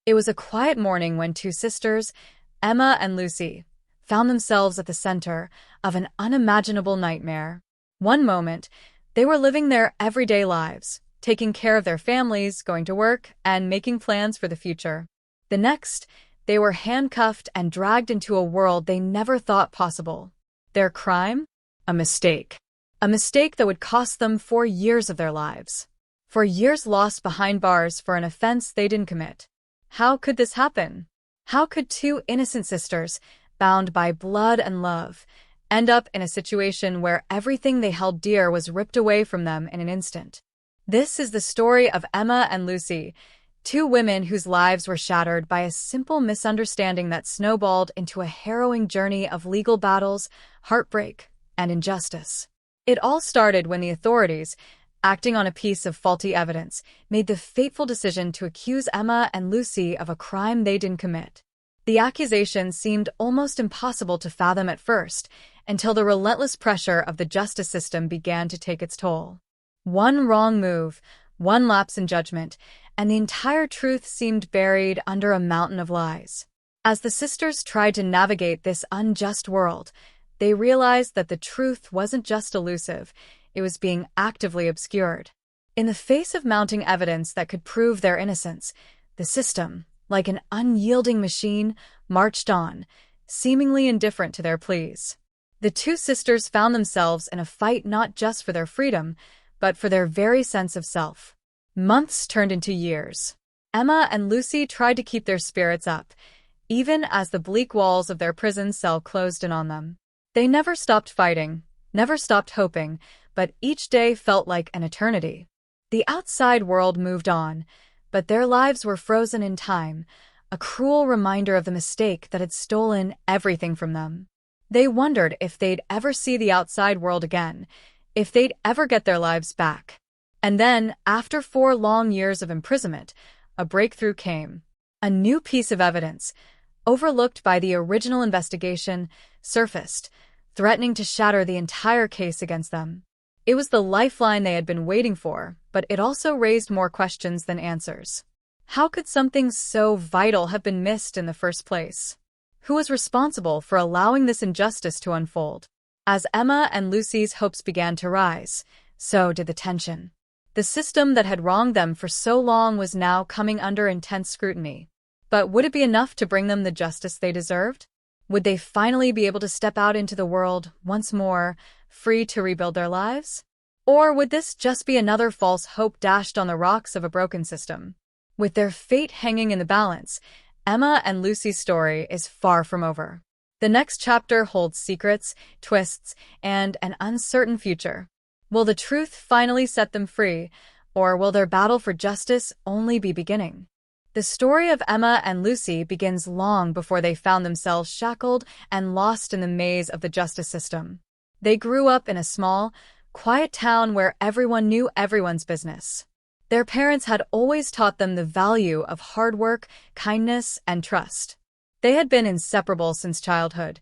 It was a quiet morning when two sisters, Emma and Lucy, found themselves at the center of an unimaginable nightmare. One moment, they were living their everyday lives, taking care of their families, going to work, and making plans for the future. The next, they were handcuffed and dragged into a world they never thought possible. Their crime? A mistake. A mistake that would cost them 4 years of their lives. 4 years lost behind bars for an offense they didn't commit. How could this happen? How could two innocent sisters, bound by blood and love, end up in a situation where everything they held dear was ripped away from them in an instant? This is the story of Emma and Lucy, two women whose lives were shattered by a simple misunderstanding that snowballed into a harrowing journey of legal battles, heartbreak, and injustice. It all started when the authorities, acting on a piece of faulty evidence, made the fateful decision to accuse Emma and Lucy of a crime they didn't commit. The accusation seemed almost impossible to fathom at first, until the relentless pressure of the justice system began to take its toll. One wrong move, one lapse in judgment, and the entire truth seemed buried under a mountain of lies. As the sisters tried to navigate this unjust world, they realized that the truth wasn't just elusive, it was being actively obscured. In the face of mounting evidence that could prove their innocence, the system, like an unyielding machine, marched on, seemingly indifferent to their pleas. The two sisters found themselves in a fight not just for their freedom, but for their very sense of self. Months turned into years. Emma and Lucy tried to keep their spirits up, even as the bleak walls of their prison cell closed in on them. They never stopped fighting, never stopped hoping, but each day felt like an eternity. The outside world moved on, but their lives were frozen in time, a cruel reminder of the mistake that had stolen everything from them. They wondered if they'd ever see the outside world again, if they'd ever get their lives back. And then, after 4 long years of imprisonment, a breakthrough came. A new piece of evidence, overlooked by the original investigation, surfaced, threatening to shatter the entire case against them. It was the lifeline they had been waiting for, but it also raised more questions than answers. How could something so vital have been missed in the first place? Who was responsible for allowing this injustice to unfold? As Emma and Lucy's hopes began to rise, so did the tension. The system that had wronged them for so long was now coming under intense scrutiny. But would it be enough to bring them the justice they deserved? Would they finally be able to step out into the world once more, free to rebuild their lives? Or would this just be another false hope dashed on the rocks of a broken system? With their fate hanging in the balance, Emma and Lucy's story is far from over. The next chapter holds secrets, twists, and an uncertain future. Will the truth finally set them free, or will their battle for justice only be beginning? The story of Emma and Lucy begins long before they found themselves shackled and lost in the maze of the justice system. They grew up in a small, quiet town where everyone knew everyone's business. Their parents had always taught them the value of hard work, kindness, and trust. They had been inseparable since childhood,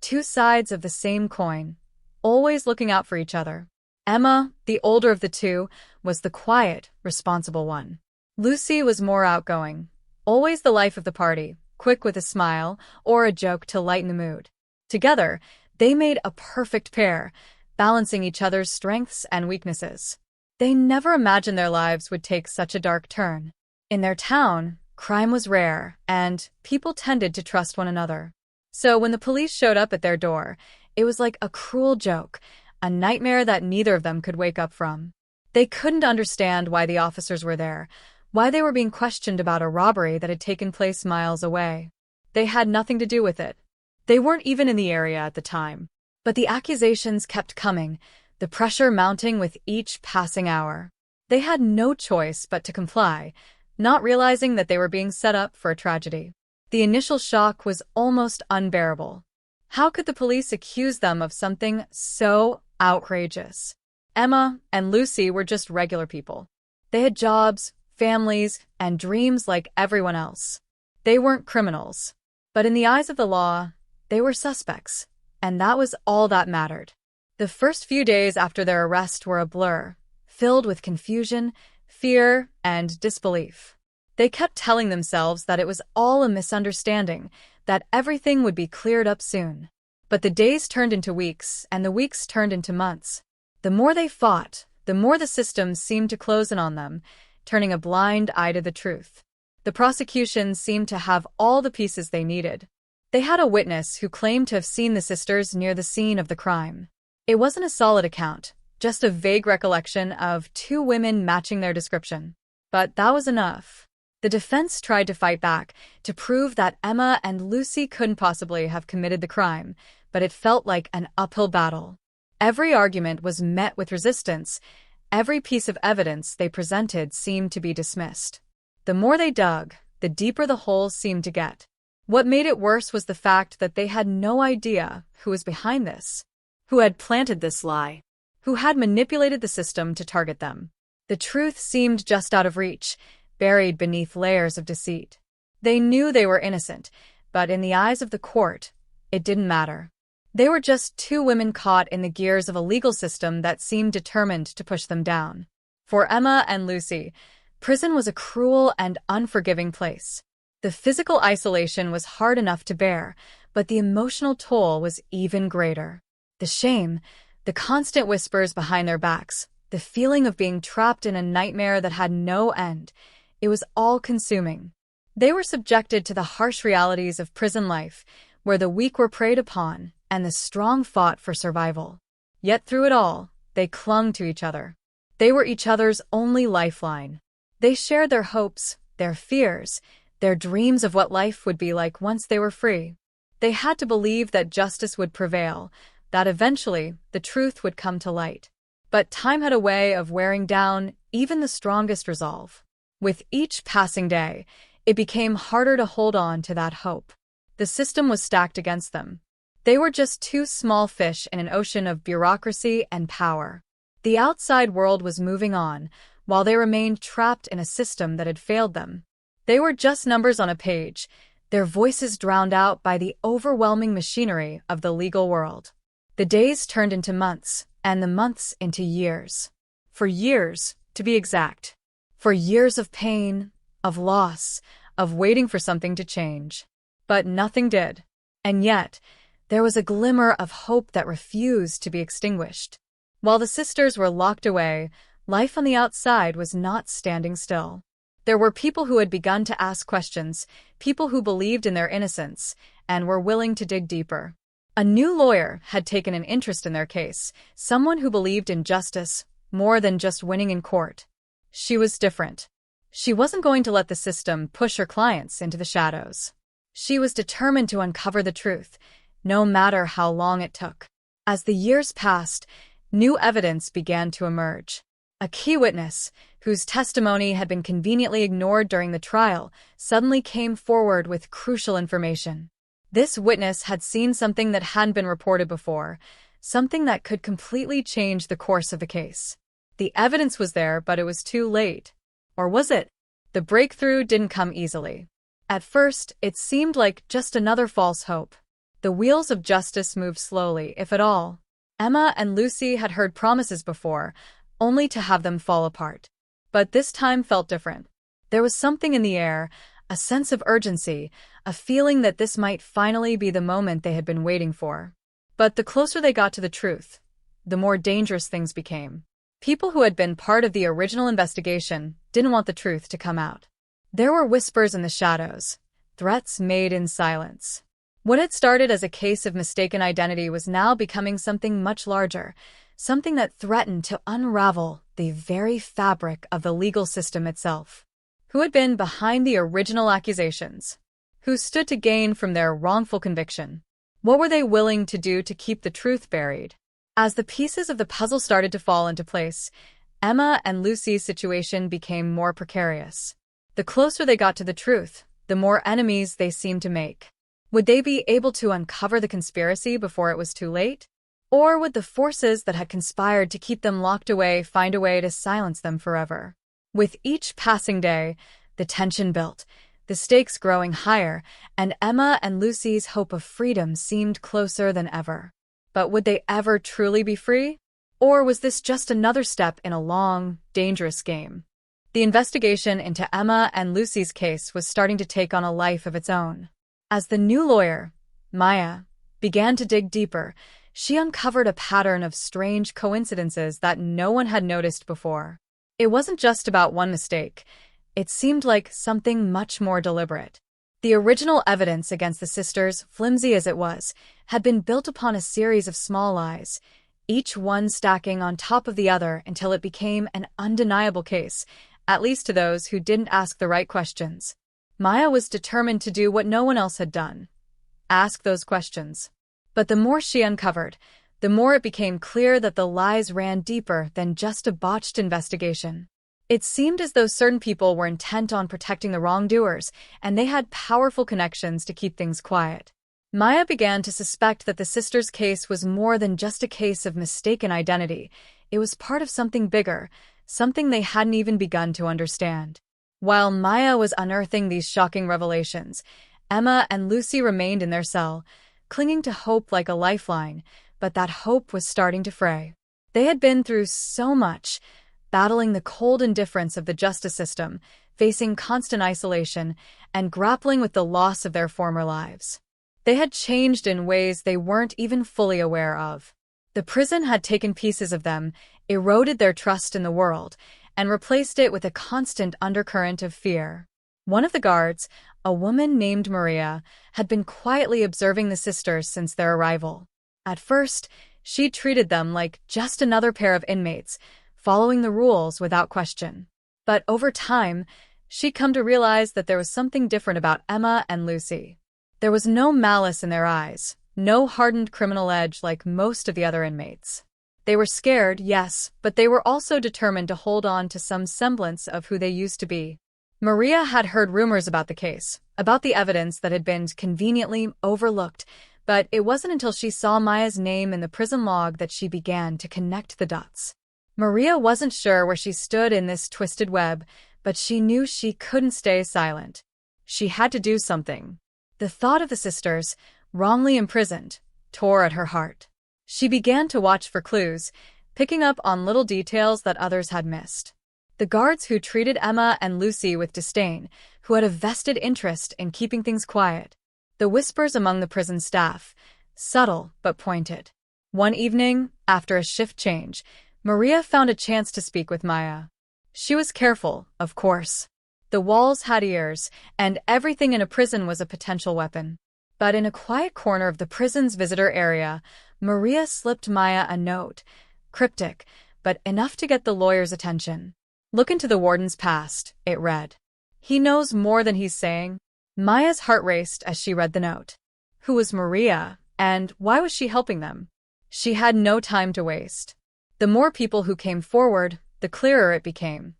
two sides of the same coin, always looking out for each other. Emma, the older of the two, was the quiet, responsible one. Lucy was more outgoing, always the life of the party, quick with a smile or a joke to lighten the mood. Together, they made a perfect pair, balancing each other's strengths and weaknesses. They never imagined their lives would take such a dark turn. In their town, crime was rare, and people tended to trust one another. So when the police showed up at their door, it was like a cruel joke, a nightmare that neither of them could wake up from. They couldn't understand why the officers were there, why they were being questioned about a robbery that had taken place miles away. They had nothing to do with it. They weren't even in the area at the time. But the accusations kept coming, the pressure mounting with each passing hour. They had no choice but to comply, not realizing that they were being set up for a tragedy. The initial shock was almost unbearable. How could the police accuse them of something so outrageous? Emma and Lucy were just regular people. They had jobs, families, and dreams like everyone else. They weren't criminals. But in the eyes of the law, they were suspects, and that was all that mattered. The first few days after their arrest were a blur, filled with confusion, fear, and disbelief. They kept telling themselves that it was all a misunderstanding, that everything would be cleared up soon. But the days turned into weeks, and the weeks turned into months. The more they fought, the more the system seemed to close in on them, turning a blind eye to the truth. The prosecution seemed to have all the pieces they needed. They had a witness who claimed to have seen the sisters near the scene of the crime. It wasn't a solid account, just a vague recollection of two women matching their description. But that was enough. The defense tried to fight back, to prove that Emma and Lucy couldn't possibly have committed the crime, but it felt like an uphill battle. Every argument was met with resistance. Every piece of evidence they presented seemed to be dismissed. The more they dug, the deeper the hole seemed to get. What made it worse was the fact that they had no idea who was behind this, who had planted this lie, who had manipulated the system to target them. The truth seemed just out of reach, buried beneath layers of deceit. They knew they were innocent, but in the eyes of the court, it didn't matter. They were just two women caught in the gears of a legal system that seemed determined to push them down. For Emma and Lucy, prison was a cruel and unforgiving place. The physical isolation was hard enough to bear, but the emotional toll was even greater. The shame, the constant whispers behind their backs, the feeling of being trapped in a nightmare that had no end, it was all-consuming. They were subjected to the harsh realities of prison life, where the weak were preyed upon and the strong fought for survival. Yet through it all, they clung to each other. They were each other's only lifeline. They shared their hopes, their fears, their dreams of what life would be like once they were free. They had to believe that justice would prevail, that eventually the truth would come to light. But time had a way of wearing down even the strongest resolve. With each passing day, it became harder to hold on to that hope. The system was stacked against them. They were just two small fish in an ocean of bureaucracy and power. The outside world was moving on, while they remained trapped in a system that had failed them. They were just numbers on a page, their voices drowned out by the overwhelming machinery of the legal world. The days turned into months, and the months into years. For years, to be exact. For years of pain, of loss, of waiting for something to change. But nothing did. And yet, there was a glimmer of hope that refused to be extinguished. While the sisters were locked away, life on the outside was not standing still. There were people who had begun to ask questions, people who believed in their innocence, and were willing to dig deeper. A new lawyer had taken an interest in their case, someone who believed in justice more than just winning in court. She was different. She wasn't going to let the system push her clients into the shadows. She was determined to uncover the truth, no matter how long it took. As the years passed, new evidence began to emerge. A key witness, whose testimony had been conveniently ignored during the trial, suddenly came forward with crucial information. This witness had seen something that hadn't been reported before, something that could completely change the course of the case. The evidence was there, but it was too late. Or was it? The breakthrough didn't come easily. At first, it seemed like just another false hope. The wheels of justice moved slowly, if at all. Emma and Lucy had heard promises before, only to have them fall apart. But this time felt different. There was something in the air, a sense of urgency, a feeling that this might finally be the moment they had been waiting for. But the closer they got to the truth, the more dangerous things became. People who had been part of the original investigation didn't want the truth to come out. There were whispers in the shadows, threats made in silence. What had started as a case of mistaken identity was now becoming something much larger, something that threatened to unravel the very fabric of the legal system itself. Who had been behind the original accusations? Who stood to gain from their wrongful conviction? What were they willing to do to keep the truth buried? As the pieces of the puzzle started to fall into place, Emma and Lucy's situation became more precarious. The closer they got to the truth, the more enemies they seemed to make. Would they be able to uncover the conspiracy before it was too late? Or would the forces that had conspired to keep them locked away find a way to silence them forever? With each passing day, the tension built, the stakes growing higher, and Emma and Lucy's hope of freedom seemed closer than ever. But would they ever truly be free? Or was this just another step in a long, dangerous game? The investigation into Emma and Lucy's case was starting to take on a life of its own. As the new lawyer, Maya, began to dig deeper, she uncovered a pattern of strange coincidences that no one had noticed before. It wasn't just about one mistake. It seemed like something much more deliberate. The original evidence against the sisters, flimsy as it was, had been built upon a series of small lies, each one stacking on top of the other until it became an undeniable case, at least to those who didn't ask the right questions. Maya was determined to do what no one else had done: ask those questions. But the more she uncovered, the more it became clear that the lies ran deeper than just a botched investigation. It seemed as though certain people were intent on protecting the wrongdoers, and they had powerful connections to keep things quiet. Maya began to suspect that the sisters' case was more than just a case of mistaken identity. It was part of something bigger, something they hadn't even begun to understand. While Maya was unearthing these shocking revelations, Emma and Lucy remained in their cell, clinging to hope like a lifeline, but that hope was starting to fray. They had been through so much, battling the cold indifference of the justice system, facing constant isolation, and grappling with the loss of their former lives. They had changed in ways they weren't even fully aware of. The prison had taken pieces of them, eroded their trust in the world, and replaced it with a constant undercurrent of fear. One of the guards, a woman named Maria, had been quietly observing the sisters since their arrival. At first, she treated them like just another pair of inmates, following the rules without question. But over time, she'd come to realize that there was something different about Emma and Lucy. There was no malice in their eyes, no hardened criminal edge like most of the other inmates. They were scared, yes, but they were also determined to hold on to some semblance of who they used to be. Maria had heard rumors about the case, about the evidence that had been conveniently overlooked, but it wasn't until she saw Maya's name in the prison log that she began to connect the dots. Maria wasn't sure where she stood in this twisted web, but she knew she couldn't stay silent. She had to do something. The thought of the sisters, wrongly imprisoned, tore at her heart. She began to watch for clues, picking up on little details that others had missed. The guards who treated Emma and Lucy with disdain, who had a vested interest in keeping things quiet. The whispers among the prison staff, subtle but pointed. One evening, after a shift change, Maria found a chance to speak with Maya. She was careful, of course. The walls had ears, and everything in a prison was a potential weapon. But in a quiet corner of the prison's visitor area, Maria slipped Maya a note, cryptic, but enough to get the lawyer's attention. "Look into the warden's past," it read. "He knows more than he's saying." Maya's heart raced as she read the note. Who was Maria, and why was she helping them? She had no time to waste. The more people who came forward, the clearer it became.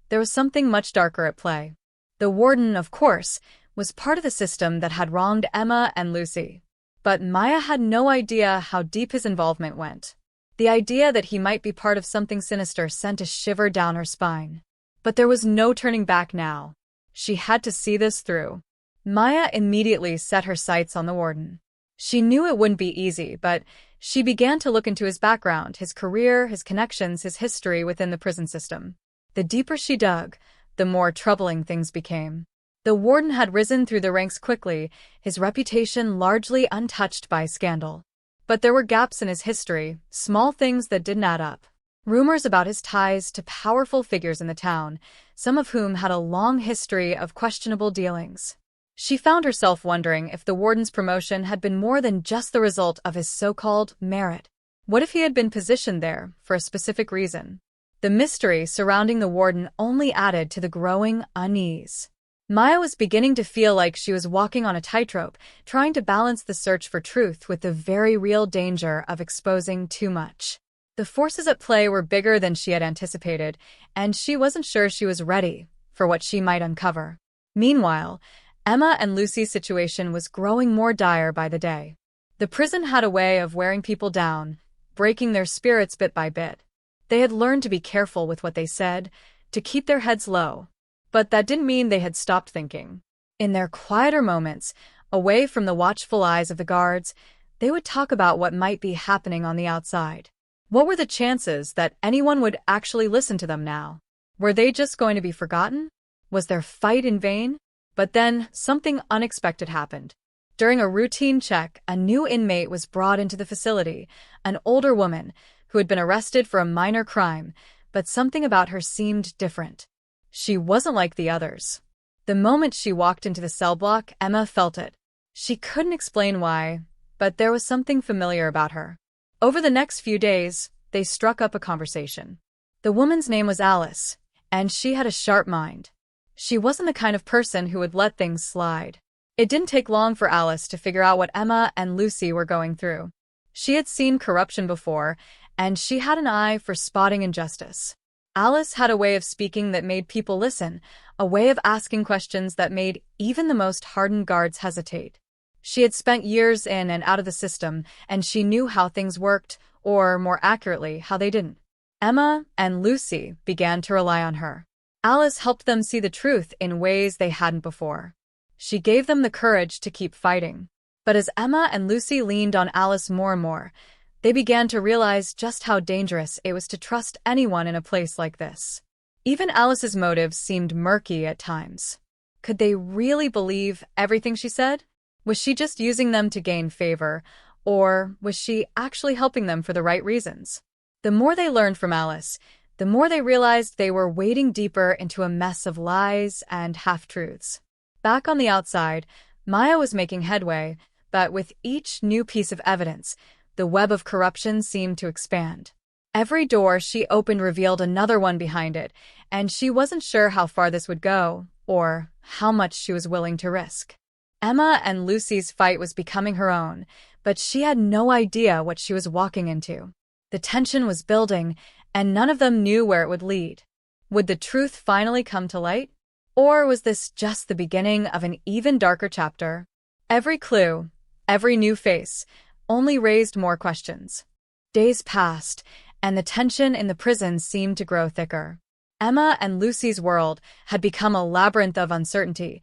There was something much darker at play. The warden, of course, was part of the system that had wronged Emma and Lucy. But Maya had no idea how deep his involvement went. The idea that he might be part of something sinister sent a shiver down her spine. But there was no turning back now. She had to see this through. Maya immediately set her sights on the warden. She knew it wouldn't be easy, but she began to look into his background, his career, his connections, his history within the prison system. The deeper she dug, the more troubling things became. The warden had risen through the ranks quickly, his reputation largely untouched by scandal. But there were gaps in his history, small things that didn't add up. Rumors about his ties to powerful figures in the town, some of whom had a long history of questionable dealings. She found herself wondering if the warden's promotion had been more than just the result of his so-called merit. What if he had been positioned there for a specific reason? The mystery surrounding the warden only added to the growing unease. Maya was beginning to feel like she was walking on a tightrope, trying to balance the search for truth with the very real danger of exposing too much. The forces at play were bigger than she had anticipated, and she wasn't sure she was ready for what she might uncover. Meanwhile, Emma and Lucy's situation was growing more dire by the day. The prison had a way of wearing people down, breaking their spirits bit by bit. They had learned to be careful with what they said, to keep their heads low. But that didn't mean they had stopped thinking. In their quieter moments, away from the watchful eyes of the guards, they would talk about what might be happening on the outside. What were the chances that anyone would actually listen to them now? Were they just going to be forgotten? Was their fight in vain? But then, something unexpected happened. During a routine check, a new inmate was brought into the facility, an older woman who had been arrested for a minor crime, but something about her seemed different. She wasn't like the others. The moment she walked into the cell block, Emma felt it. She couldn't explain why, but there was something familiar about her. Over the next few days, they struck up a conversation. The woman's name was Alice, and she had a sharp mind. She wasn't the kind of person who would let things slide. It didn't take long for Alice to figure out what Emma and Lucy were going through. She had seen corruption before, and she had an eye for spotting injustice. Alice had a way of speaking that made people listen, a way of asking questions that made even the most hardened guards hesitate. She had spent years in and out of the system, and she knew how things worked, or more accurately, how they didn't. Emma and Lucy began to rely on her. Alice helped them see the truth in ways they hadn't before. She gave them the courage to keep fighting. But as Emma and Lucy leaned on Alice more and more, they began to realize just how dangerous it was to trust anyone in a place like this. Even Alice's motives seemed murky at times. Could they really believe everything she said? Was she just using them to gain favor, or was she actually helping them for the right reasons? The more they learned from Alice, the more they realized they were wading deeper into a mess of lies and half-truths. Back on the outside, Maya was making headway, but with each new piece of evidence, the web of corruption seemed to expand. Every door she opened revealed another one behind it, and she wasn't sure how far this would go, or how much she was willing to risk. Emma and Lucy's fight was becoming her own, but she had no idea what she was walking into. The tension was building, and none of them knew where it would lead. Would the truth finally come to light? Or was this just the beginning of an even darker chapter? Every clue, every new face, only raised more questions. Days passed, and the tension in the prison seemed to grow thicker. Emma and Lucy's world had become a labyrinth of uncertainty,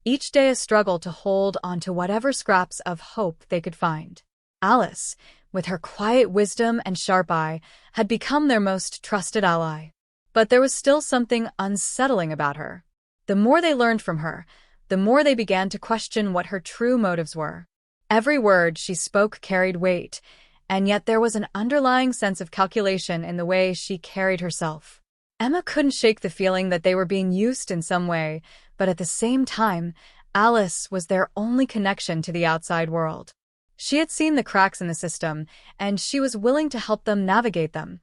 each day a struggle to hold onto whatever scraps of hope they could find. Alice, with her quiet wisdom and sharp eye, had become their most trusted ally. But there was still something unsettling about her. The more they learned from her, the more they began to question what her true motives were. Every word she spoke carried weight, and yet there was an underlying sense of calculation in the way she carried herself. Emma couldn't shake the feeling that they were being used in some way, but at the same time, Alice was their only connection to the outside world. She had seen the cracks in the system, and she was willing to help them navigate them,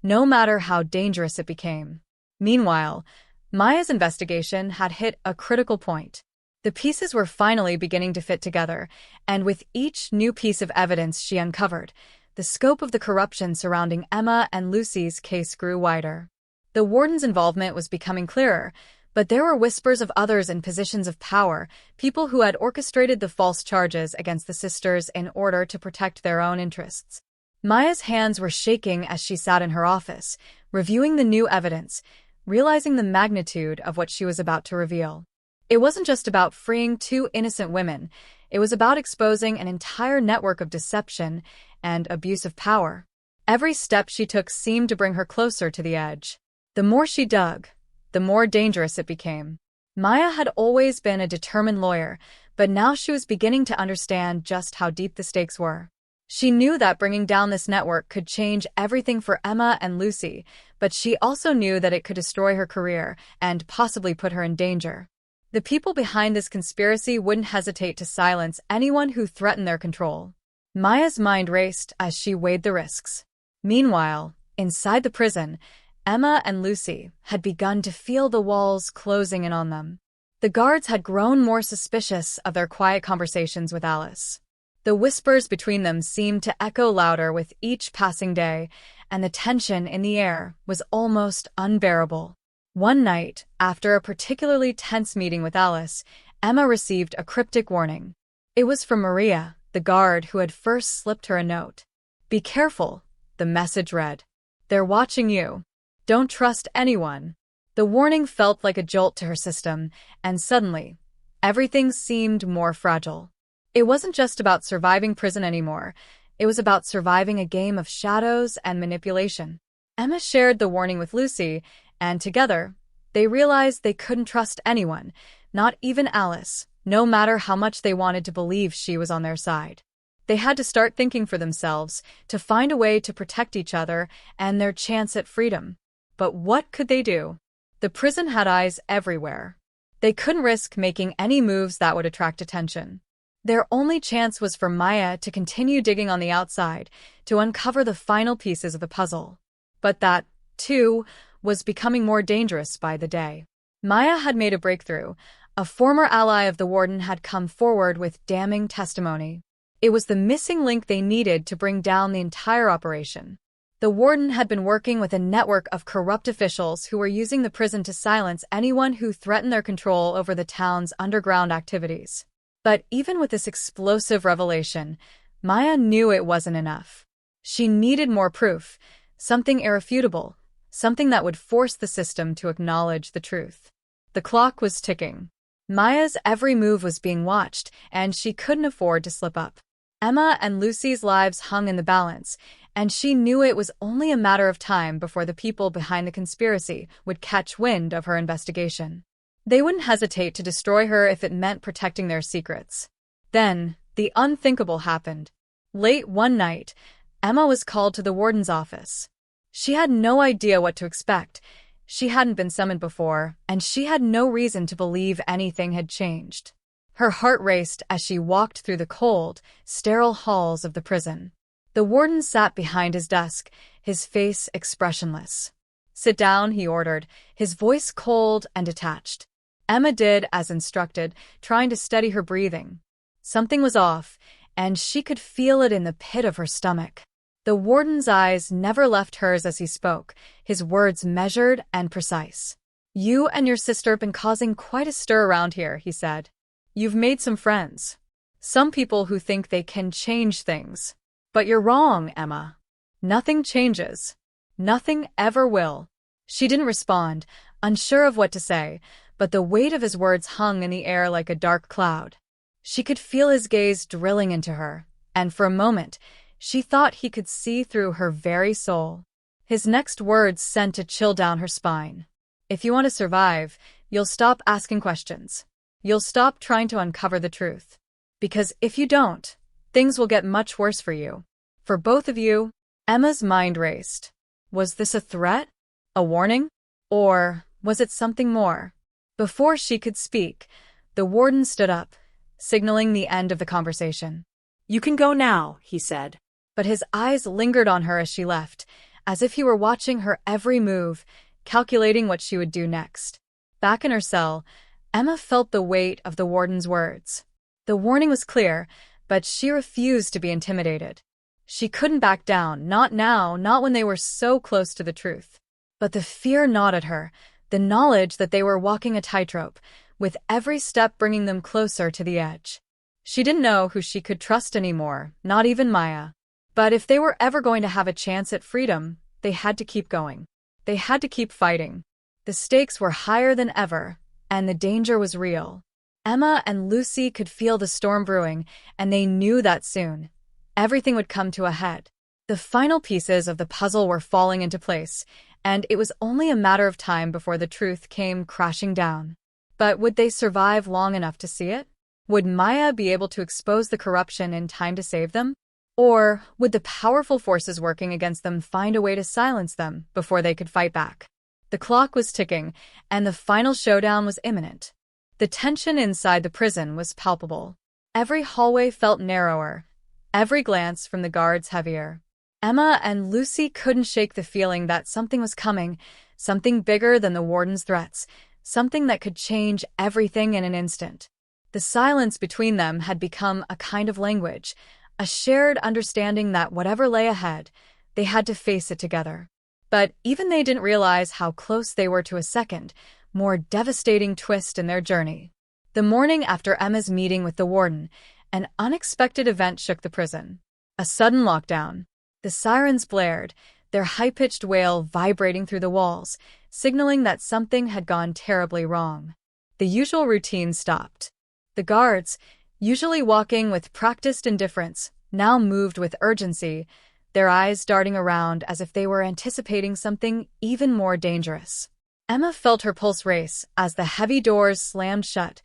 no matter how dangerous it became. Meanwhile, Maya's investigation had hit a critical point. The pieces were finally beginning to fit together, and with each new piece of evidence she uncovered, the scope of the corruption surrounding Emma and Lucy's case grew wider. The warden's involvement was becoming clearer, but there were whispers of others in positions of power, people who had orchestrated the false charges against the sisters in order to protect their own interests. Maya's hands were shaking as she sat in her office, reviewing the new evidence, realizing the magnitude of what she was about to reveal. It wasn't just about freeing two innocent women, it was about exposing an entire network of deception and abuse of power. Every step she took seemed to bring her closer to the edge. The more she dug, the more dangerous it became. Maya had always been a determined lawyer, but now she was beginning to understand just how deep the stakes were. She knew that bringing down this network could change everything for Emma and Lucy, but she also knew that it could destroy her career and possibly put her in danger. The people behind this conspiracy wouldn't hesitate to silence anyone who threatened their control. Maya's mind raced as she weighed the risks. Meanwhile, inside the prison, Emma and Lucy had begun to feel the walls closing in on them. The guards had grown more suspicious of their quiet conversations with Alice. The whispers between them seemed to echo louder with each passing day, and the tension in the air was almost unbearable. One night, after a particularly tense meeting with Alice, Emma received a cryptic warning. It was from Maria, the guard who had first slipped her a note. "Be careful," the message read. "They're watching you. Don't trust anyone." The warning felt like a jolt to her system, and suddenly, everything seemed more fragile. It wasn't just about surviving prison anymore, it was about surviving a game of shadows and manipulation. Emma shared the warning with Lucy, and together, they realized they couldn't trust anyone, not even Alice, no matter how much they wanted to believe she was on their side. They had to start thinking for themselves, to find a way to protect each other and their chance at freedom. But what could they do? The prison had eyes everywhere. They couldn't risk making any moves that would attract attention. Their only chance was for Maya to continue digging on the outside, to uncover the final pieces of the puzzle. But that, too, was becoming more dangerous by the day. Maya had made a breakthrough. A former ally of the warden had come forward with damning testimony. It was the missing link they needed to bring down the entire operation. The warden had been working with a network of corrupt officials who were using the prison to silence anyone who threatened their control over the town's underground activities. But even with this explosive revelation, Maya knew it wasn't enough. She needed more proof, something irrefutable, something that would force the system to acknowledge the truth. The clock was ticking. Maya's every move was being watched, and she couldn't afford to slip up. Emma and Lucy's lives hung in the balance, and she knew it was only a matter of time before the people behind the conspiracy would catch wind of her investigation. They wouldn't hesitate to destroy her if it meant protecting their secrets. Then, the unthinkable happened. Late one night, Emma was called to the warden's office. She had no idea what to expect. She hadn't been summoned before, and she had no reason to believe anything had changed. Her heart raced as she walked through the cold, sterile halls of the prison. The warden sat behind his desk, his face expressionless. "Sit down," he ordered, his voice cold and detached. Emma did as instructed, trying to steady her breathing. Something was off, and she could feel it in the pit of her stomach. The warden's eyes never left hers as he spoke, his words measured and precise. "You and your sister have been causing quite a stir around here," he said. "You've made some friends. Some people who think they can change things. But you're wrong, Emma. Nothing changes. Nothing ever will." She didn't respond, unsure of what to say, but the weight of his words hung in the air like a dark cloud. She could feel his gaze drilling into her, and for a moment, she thought he could see through her very soul. His next words sent a chill down her spine. "If you want to survive, you'll stop asking questions. You'll stop trying to uncover the truth. Because if you don't, things will get much worse for you. For both of you." Emma's mind raced. Was this a threat? A warning? Or was it something more? Before she could speak, the warden stood up, signaling the end of the conversation. "You can go now," he said. But his eyes lingered on her as she left, as if he were watching her every move, calculating what she would do next. Back in her cell, Emma felt the weight of the warden's words. The warning was clear, but she refused to be intimidated. She couldn't back down, not now, not when they were so close to the truth. But the fear gnawed at her, the knowledge that they were walking a tightrope, with every step bringing them closer to the edge. She didn't know who she could trust anymore, not even Maya. But if they were ever going to have a chance at freedom, they had to keep going. They had to keep fighting. The stakes were higher than ever, and the danger was real. Emma and Lucy could feel the storm brewing, and they knew that soon everything would come to a head. The final pieces of the puzzle were falling into place, and it was only a matter of time before the truth came crashing down. But would they survive long enough to see it? Would Maya be able to expose the corruption in time to save them? Or would the powerful forces working against them find a way to silence them before they could fight back? The clock was ticking, and the final showdown was imminent. The tension inside the prison was palpable. Every hallway felt narrower, every glance from the guards heavier. Emma and Lucy couldn't shake the feeling that something was coming, something bigger than the warden's threats, something that could change everything in an instant. The silence between them had become a kind of language, a shared understanding that whatever lay ahead, they had to face it together. But even they didn't realize how close they were to a second, more devastating twist in their journey. The morning after Emma's meeting with the warden, an unexpected event shook the prison. A sudden lockdown. The sirens blared, their high-pitched wail vibrating through the walls, signaling that something had gone terribly wrong. The usual routine stopped. The guards, usually walking with practiced indifference, now moved with urgency, their eyes darting around as if they were anticipating something even more dangerous. Emma felt her pulse race as the heavy doors slammed shut,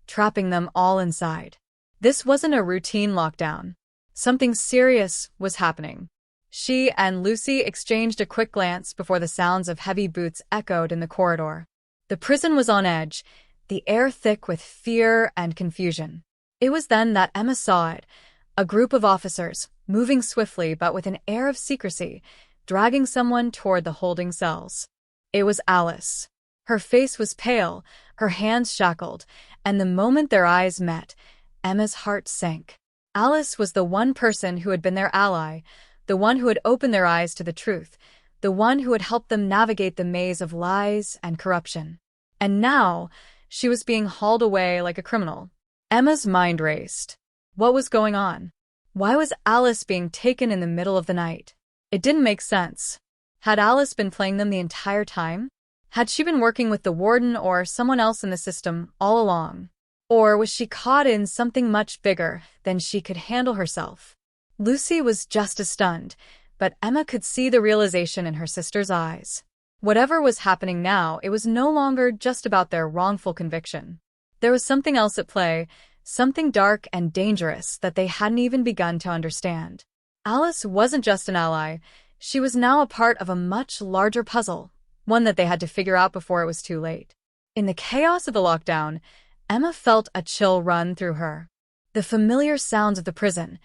trapping them all inside. This wasn't a routine lockdown. Something serious was happening. She and Lucy exchanged a quick glance before the sounds of heavy boots echoed in the corridor. The prison was on edge, the air thick with fear and confusion. It was then that Emma saw it, a group of officers, moving swiftly but with an air of secrecy, dragging someone toward the holding cells. It was Alice. Her face was pale, her hands shackled, and the moment their eyes met, Emma's heart sank. Alice was the one person who had been their ally, the one who had opened their eyes to the truth, the one who had helped them navigate the maze of lies and corruption. And now, she was being hauled away like a criminal. Emma's mind raced. What was going on? Why was Alice being taken in the middle of the night? It didn't make sense. Had Alice been playing them the entire time? Had she been working with the warden or someone else in the system all along? Or was she caught in something much bigger than she could handle herself? Lucy was just as stunned, but Emma could see the realization in her sister's eyes. Whatever was happening now, it was no longer just about their wrongful conviction. There was something else at play, something dark and dangerous that they hadn't even begun to understand. Alice wasn't just an ally, she was now a part of a much larger puzzle, one that they had to figure out before it was too late. In the chaos of the lockdown, Emma felt a chill run through her. The familiar sounds of the prison,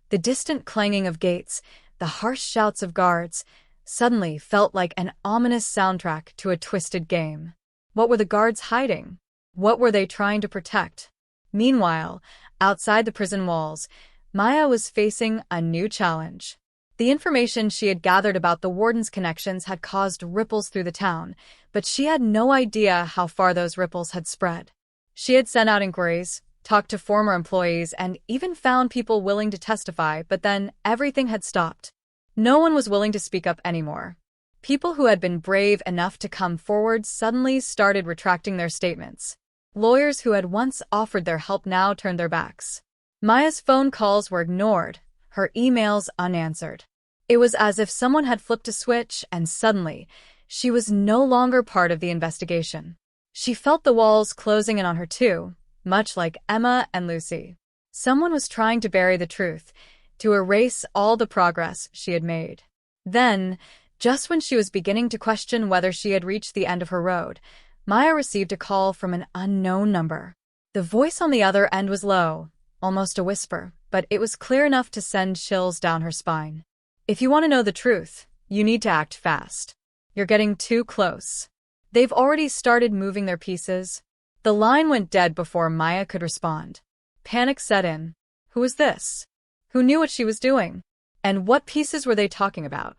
the distant clanging of gates, the harsh shouts of guards, suddenly felt like an ominous soundtrack to a twisted game. What were the guards hiding? What were they trying to protect? Meanwhile, outside the prison walls, Maya was facing a new challenge. The information she had gathered about the warden's connections had caused ripples through the town, but she had no idea how far those ripples had spread. She had sent out inquiries, talked to former employees, and even found people willing to testify, but then everything had stopped. No one was willing to speak up anymore. People who had been brave enough to come forward suddenly started retracting their statements. Lawyers who had once offered their help now turned their backs. Maya's phone calls were ignored, her emails unanswered. It was as if someone had flipped a switch, and suddenly, she was no longer part of the investigation. She felt the walls closing in on her too, much like Emma and Lucy. Someone was trying to bury the truth, to erase all the progress she had made. Then, just when she was beginning to question whether she had reached the end of her road, Maya received a call from an unknown number. The voice on the other end was low, almost a whisper, but it was clear enough to send chills down her spine. If you want to know the truth, you need to act fast. You're getting too close. They've already started moving their pieces. The line went dead before Maya could respond. Panic set in. Who was this? Who knew what she was doing? And what pieces were they talking about?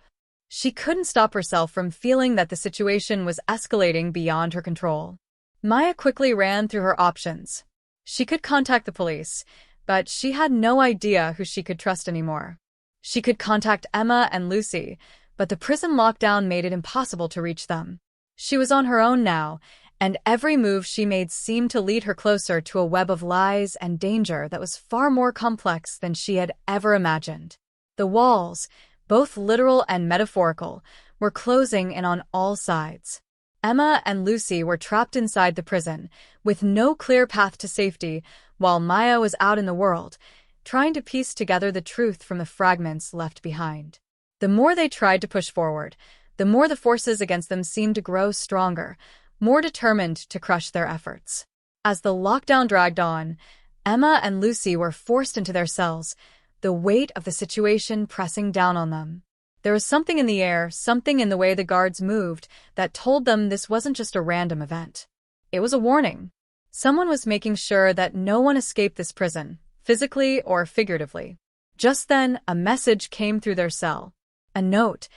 She couldn't stop herself from feeling that the situation was escalating beyond her control. Maya quickly ran through her options. She could contact the police, but she had no idea who she could trust anymore. She could contact Emma and Lucy, but the prison lockdown made it impossible to reach them. She was on her own now, and every move she made seemed to lead her closer to a web of lies and danger that was far more complex than she had ever imagined. The walls, both literal and metaphorical, were closing in on all sides. Emma and Lucy were trapped inside the prison, with no clear path to safety, while Maya was out in the world, trying to piece together the truth from the fragments left behind. The more they tried to push forward, the more the forces against them seemed to grow stronger, more determined to crush their efforts. As the lockdown dragged on, Emma and Lucy were forced into their cells, the weight of the situation pressing down on them. There was something in the air, something in the way the guards moved, that told them this wasn't just a random event. It was a warning. Someone was making sure that no one escaped this prison, physically or figuratively. Just then, a message came through their cell. A note,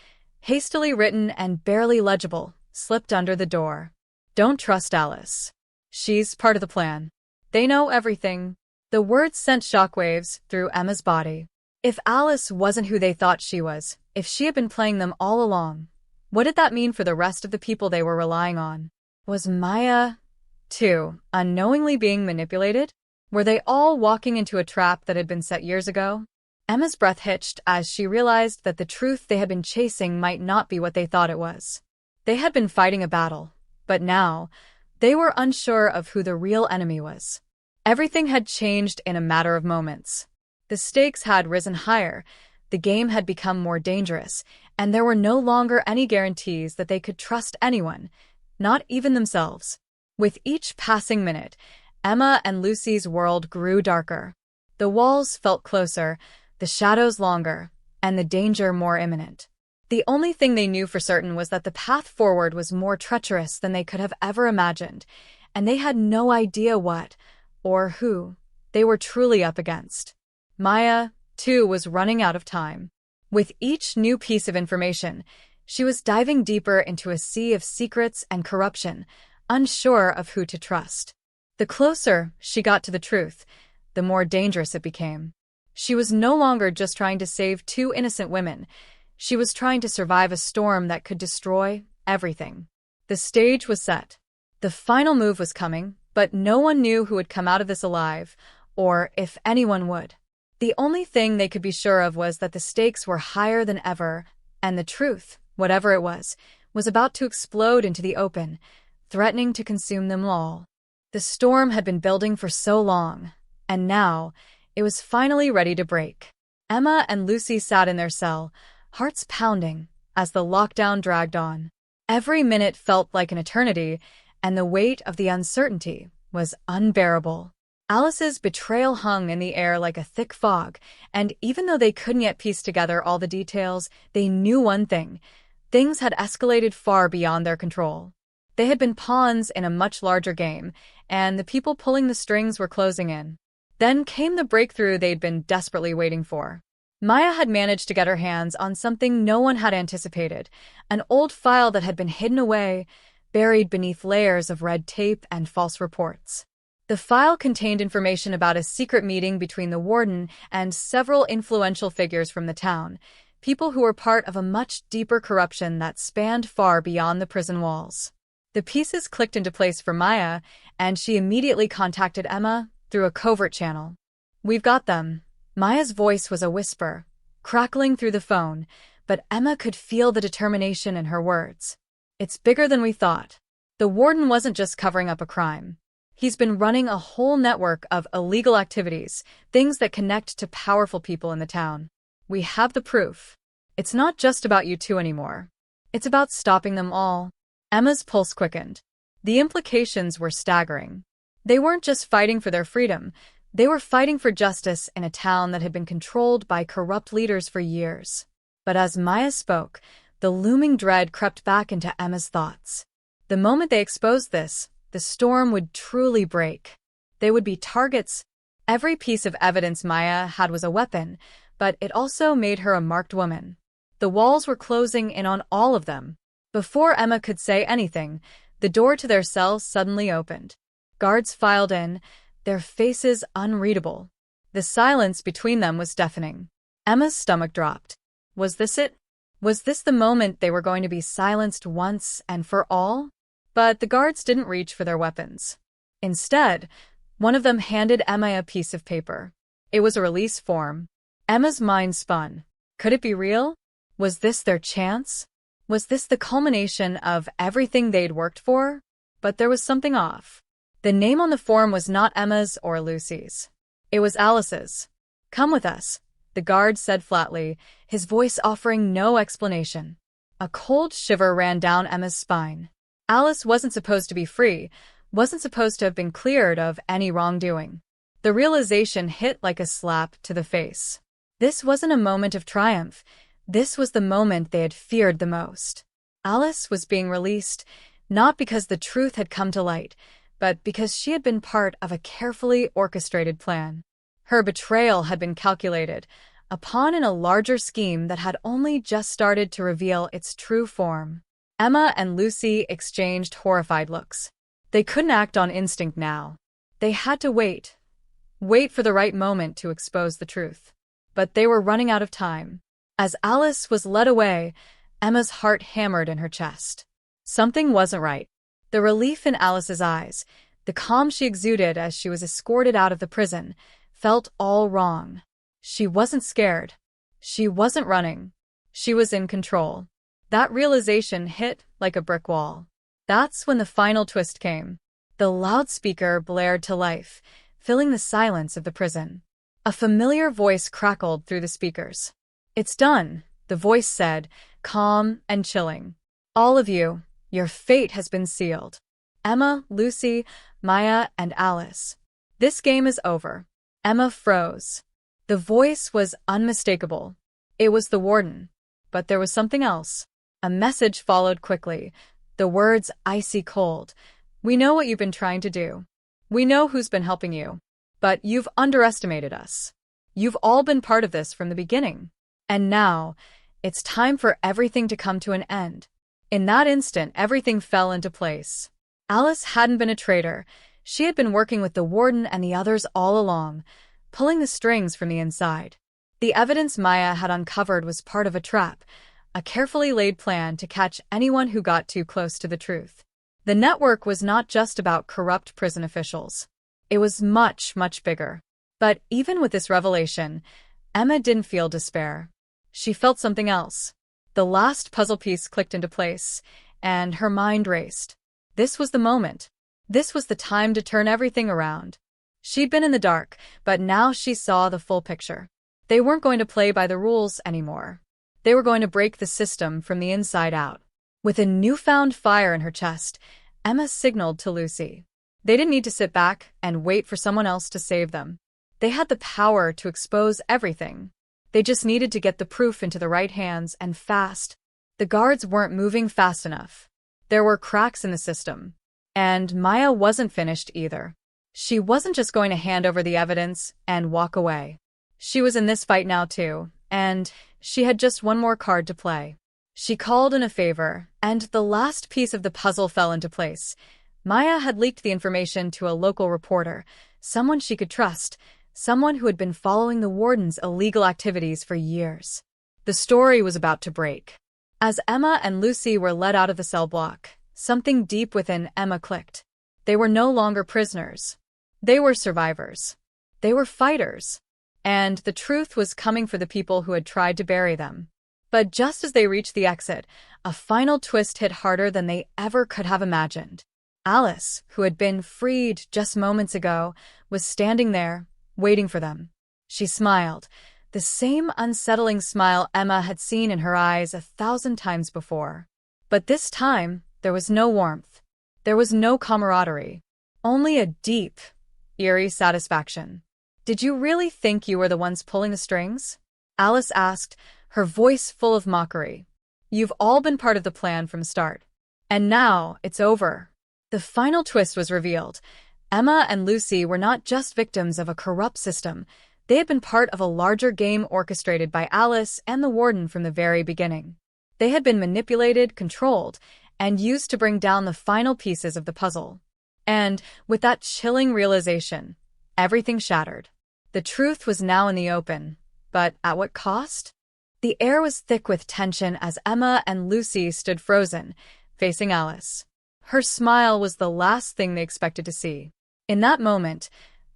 hastily written and barely legible, slipped under the door. Don't trust Alice. She's part of the plan. They know everything. The words sent shockwaves through Emma's body. If Alice wasn't who they thought she was, if she had been playing them all along, what did that mean for the rest of the people they were relying on? Was Maya, too, unknowingly being manipulated? Were they all walking into a trap that had been set years ago? Emma's breath hitched as she realized that the truth they had been chasing might not be what they thought it was. They had been fighting a battle, But now, they were unsure of who the real enemy was. Everything had changed in a matter of moments. The stakes had risen higher, the game had become more dangerous, and there were no longer any guarantees that they could trust anyone, not even themselves. With each passing minute, Emma and Lucy's world grew darker. The walls felt closer, the shadows longer, and the danger more imminent. The only thing they knew for certain was that the path forward was more treacherous than they could have ever imagined, and they had no idea what, or who, they were truly up against. Maya, too, was running out of time. With each new piece of information, she was diving deeper into a sea of secrets and corruption, unsure of who to trust. The closer she got to the truth, the more dangerous it became. She was no longer just trying to save two innocent women. She was trying to survive a storm that could destroy everything. The stage was set. The final move was coming, but no one knew who would come out of this alive, or if anyone would. The only thing they could be sure of was that the stakes were higher than ever, and the truth, whatever it was about to explode into the open, threatening to consume them all. The storm had been building for so long, and now it was finally ready to break. Emma and Lucy sat in their cell, hearts pounding, as the lockdown dragged on. Every minute felt like an eternity, and the weight of the uncertainty was unbearable. Alice's betrayal hung in the air like a thick fog, and even though they couldn't yet piece together all the details, they knew one thing: things had escalated far beyond their control. They had been pawns in a much larger game, and the people pulling the strings were closing in. Then came the breakthrough they'd been desperately waiting for. Maya had managed to get her hands on something no one had anticipated, an old file that had been hidden away, buried beneath layers of red tape and false reports. The file contained information about a secret meeting between the warden and several influential figures from the town, people who were part of a much deeper corruption that spanned far beyond the prison walls. The pieces clicked into place for Maya, and she immediately contacted Emma through a covert channel. "We've got them." Maya's voice was a whisper, crackling through the phone, but Emma could feel the determination in her words. "It's bigger than we thought. The warden wasn't just covering up a crime. He's been running a whole network of illegal activities, things that connect to powerful people in the town. We have the proof. It's not just about you two anymore. It's about stopping them all." Emma's pulse quickened. The implications were staggering. They weren't just fighting for their freedom, they were fighting for justice in a town that had been controlled by corrupt leaders for years. But as Maya spoke, the looming dread crept back into Emma's thoughts. The moment they exposed this, the storm would truly break. They would be targets. Every piece of evidence Maya had was a weapon, but it also made her a marked woman. The walls were closing in on all of them. Before Emma could say anything, the door to their cell suddenly opened. Guards filed in, their faces unreadable. The silence between them was deafening. Emma's stomach dropped. Was this it? Was this the moment they were going to be silenced once and for all? But the guards didn't reach for their weapons. Instead, one of them handed Emma a piece of paper. It was a release form. Emma's mind spun. Could it be real? Was this their chance? Was this the culmination of everything they'd worked for? But there was something off. The name on the form was not Emma's or Lucy's. It was Alice's. "Come with us," the guard said flatly, his voice offering no explanation. A cold shiver ran down Emma's spine. Alice wasn't supposed to be free, wasn't supposed to have been cleared of any wrongdoing. The realization hit like a slap to the face. This wasn't a moment of triumph. This was the moment they had feared the most. Alice was being released, not because the truth had come to light, but because she had been part of a carefully orchestrated plan. Her betrayal had been calculated, a pawn in a larger scheme that had only just started to reveal its true form. Emma and Lucy exchanged horrified looks. They couldn't act on instinct now. They had to wait for the right moment to expose the truth. But they were running out of time. As Alice was led away, Emma's heart hammered in her chest. Something wasn't right. The relief in Alice's eyes, the calm she exuded as she was escorted out of the prison, felt all wrong. She wasn't scared. She wasn't running. She was in control. That realization hit like a brick wall. That's when the final twist came. The loudspeaker blared to life, filling the silence of the prison. A familiar voice crackled through the speakers. "It's done," the voice said, calm and chilling. "All of you, your fate has been sealed. Emma, Lucy, Maya, and Alice. This game is over." Emma froze. The voice was unmistakable. It was the warden. But there was something else. A message followed quickly. The words icy cold. "We know what you've been trying to do. We know who's been helping you. But you've underestimated us. You've all been part of this from the beginning. And now, it's time for everything to come to an end." In that instant, everything fell into place. Alice hadn't been a traitor. She had been working with the warden and the others all along, pulling the strings from the inside. The evidence Maya had uncovered was part of a trap, a carefully laid plan to catch anyone who got too close to the truth. The network was not just about corrupt prison officials. It was much, much bigger. But even with this revelation, Emma didn't feel despair. She felt something else. The last puzzle piece clicked into place, and her mind raced. This was the moment. This was the time to turn everything around. She'd been in the dark, but now she saw the full picture. They weren't going to play by the rules anymore. They were going to break the system from the inside out. With a newfound fire in her chest, Emma signaled to Lucy. They didn't need to sit back and wait for someone else to save them. They had the power to expose everything. They just needed to get the proof into the right hands, and fast. The guards weren't moving fast enough. There were cracks in the system. And Maya wasn't finished either. She wasn't just going to hand over the evidence and walk away. She was in this fight now too, and she had just one more card to play. She called in a favor, and the last piece of the puzzle fell into place. Maya had leaked the information to a local reporter, someone she could trust, someone who had been following the warden's illegal activities for years. The story was about to break. As Emma and Lucy were led out of the cell block, something deep within Emma clicked. They were no longer prisoners. They were survivors. They were fighters. And the truth was coming for the people who had tried to bury them. But just as they reached the exit, a final twist hit harder than they ever could have imagined. Alice, who had been freed just moments ago, was standing there, waiting for them. She smiled, the same unsettling smile Emma had seen in her eyes 1,000 times before. But this time, there was no warmth. There was no camaraderie. Only a deep, eerie satisfaction. "Did you really think you were the ones pulling the strings?" Alice asked, her voice full of mockery. "You've all been part of the plan from the start. And now, it's over." The final twist was revealed. Emma and Lucy were not just victims of a corrupt system. They had been part of a larger game orchestrated by Alice and the warden from the very beginning. They had been manipulated, controlled, and used to bring down the final pieces of the puzzle. And, with that chilling realization, everything shattered. The truth was now in the open, but at what cost? The air was thick with tension as Emma and Lucy stood frozen, facing Alice. Her smile was the last thing they expected to see. In that moment,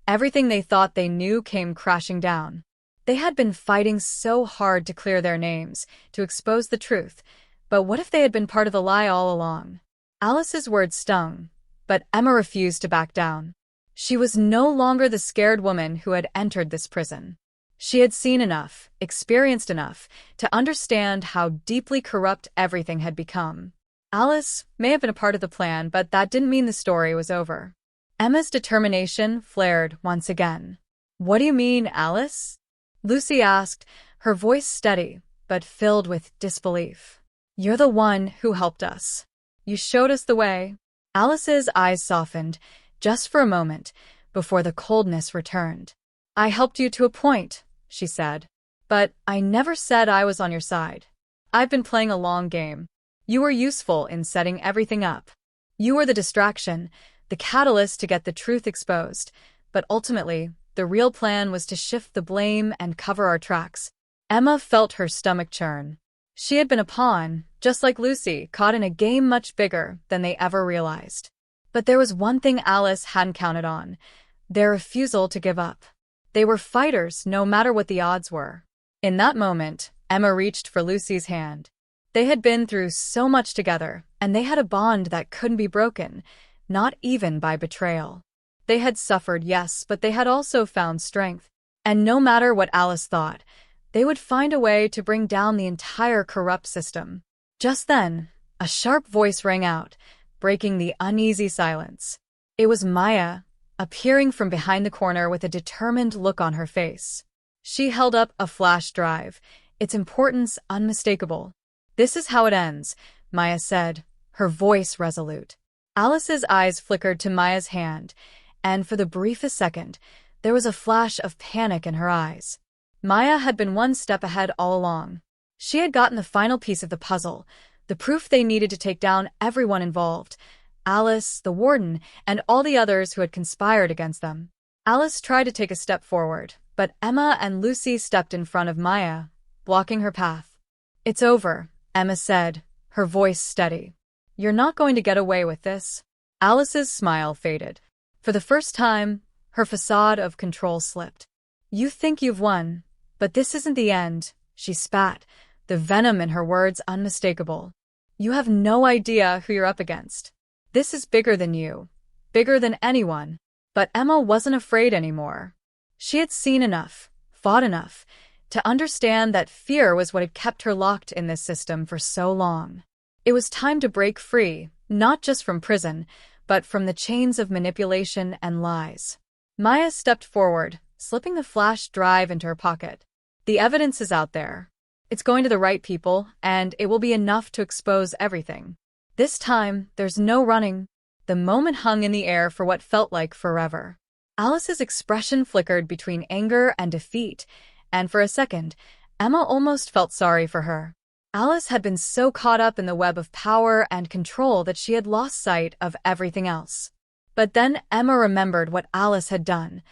everything they thought they knew came crashing down. They had been fighting so hard to clear their names, to expose the truth, but what if they had been part of the lie all along? Alice's words stung, but Emma refused to back down. She was no longer the scared woman who had entered this prison. She had seen enough, experienced enough, to understand how deeply corrupt everything had become. Alice may have been a part of the plan, but that didn't mean the story was over. Emma's determination flared once again. "What do you mean, Alice?" Lucy asked, her voice steady, but filled with disbelief. "You're the one who helped us. You showed us the way." Alice's eyes softened, just for a moment, before the coldness returned. "I helped you to a point," she said. "But I never said I was on your side. I've been playing a long game. You were useful in setting everything up. You were the distraction, the catalyst to get the truth exposed, but ultimately, the real plan was to shift the blame and cover our tracks." Emma felt her stomach churn. She had been a pawn, just like Lucy, caught in a game much bigger than they ever realized. But there was one thing Alice hadn't counted on: their refusal to give up. They were fighters, no matter what the odds were. In that moment, Emma reached for Lucy's hand. They had been through so much together, and they had a bond that couldn't be broken, not even by betrayal. They had suffered, yes, but they had also found strength. And no matter what Alice thought, they would find a way to bring down the entire corrupt system. Just then, a sharp voice rang out, breaking the uneasy silence. It was Maya, appearing from behind the corner with a determined look on her face. She held up a flash drive, its importance unmistakable. "This is how it ends," Maya said, her voice resolute. Alice's eyes flickered to Maya's hand, and for the briefest second, there was a flash of panic in her eyes. Maya had been one step ahead all along. She had gotten the final piece of the puzzle, the proof they needed to take down everyone involved: Alice, the warden, and all the others who had conspired against them. Alice tried to take a step forward, but Emma and Lucy stepped in front of Maya, blocking her path. "It's over," Emma said, her voice steady. "You're not going to get away with this." Alice's smile faded. For the first time, her facade of control slipped. "You think you've won, but this isn't the end," she spat, the venom in her words unmistakable. "You have no idea who you're up against. This is bigger than you, bigger than anyone." But Emma wasn't afraid anymore. She had seen enough, fought enough, to understand that fear was what had kept her locked in this system for so long. It was time to break free, not just from prison, but from the chains of manipulation and lies. Maya stepped forward, slipping the flash drive into her pocket. "The evidence is out there. It's going to the right people, and it will be enough to expose everything. This time, there's no running." The moment hung in the air for what felt like forever. Alice's expression flickered between anger and defeat, and for a second, Emma almost felt sorry for her. Alice had been so caught up in the web of power and control that she had lost sight of everything else. But then Emma remembered what Alice had done,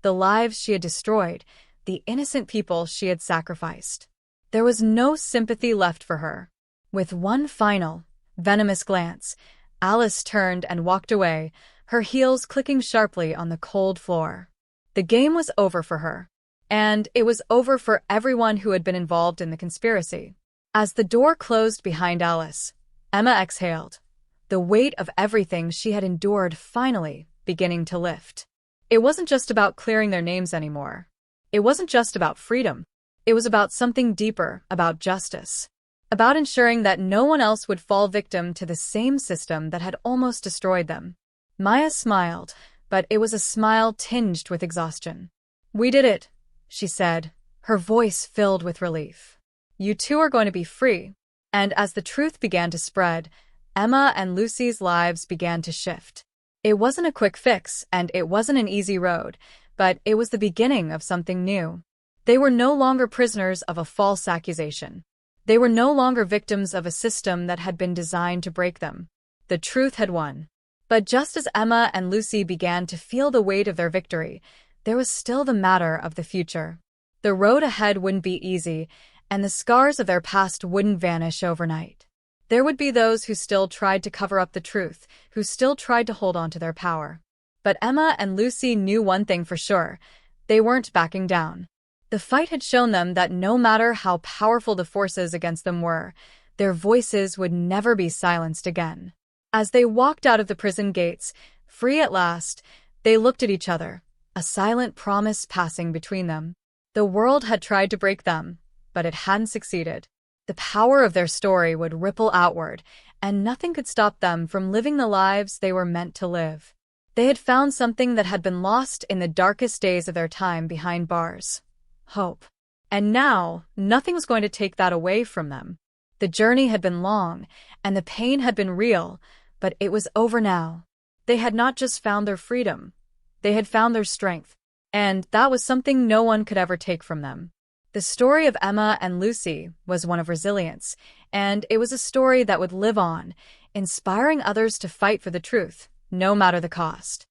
the lives she had destroyed, the innocent people she had sacrificed. There was no sympathy left for her. With one final, venomous glance, Alice turned and walked away, her heels clicking sharply on the cold floor. The game was over for her. And it was over for everyone who had been involved in the conspiracy. As the door closed behind Alice, Emma exhaled, the weight of everything she had endured finally beginning to lift. It wasn't just about clearing their names anymore. It wasn't just about freedom. It was about something deeper, about justice. About ensuring that no one else would fall victim to the same system that had almost destroyed them. Maya smiled, but it was a smile tinged with exhaustion. "We did it," she said, her voice filled with relief. "You two are going to be free." And as the truth began to spread, Emma and Lucy's lives began to shift. It wasn't a quick fix, and it wasn't an easy road, but it was the beginning of something new. They were no longer prisoners of a false accusation. They were no longer victims of a system that had been designed to break them. The truth had won. But just as Emma and Lucy began to feel the weight of their victory, there was still the matter of the future. The road ahead wouldn't be easy, and the scars of their past wouldn't vanish overnight. There would be those who still tried to cover up the truth, who still tried to hold on to their power. But Emma and Lucy knew one thing for sure: they weren't backing down. The fight had shown them that no matter how powerful the forces against them were, their voices would never be silenced again. As they walked out of the prison gates, free at last, they looked at each other, a silent promise passing between them. The world had tried to break them, but it hadn't succeeded. The power of their story would ripple outward, and nothing could stop them from living the lives they were meant to live. They had found something that had been lost in the darkest days of their time behind bars: hope. And now, nothing was going to take that away from them. The journey had been long, and the pain had been real, but it was over now. They had not just found their freedom, they had found their strength, and that was something no one could ever take from them. The story of Emma and Lucy was one of resilience, and it was a story that would live on, inspiring others to fight for the truth, no matter the cost.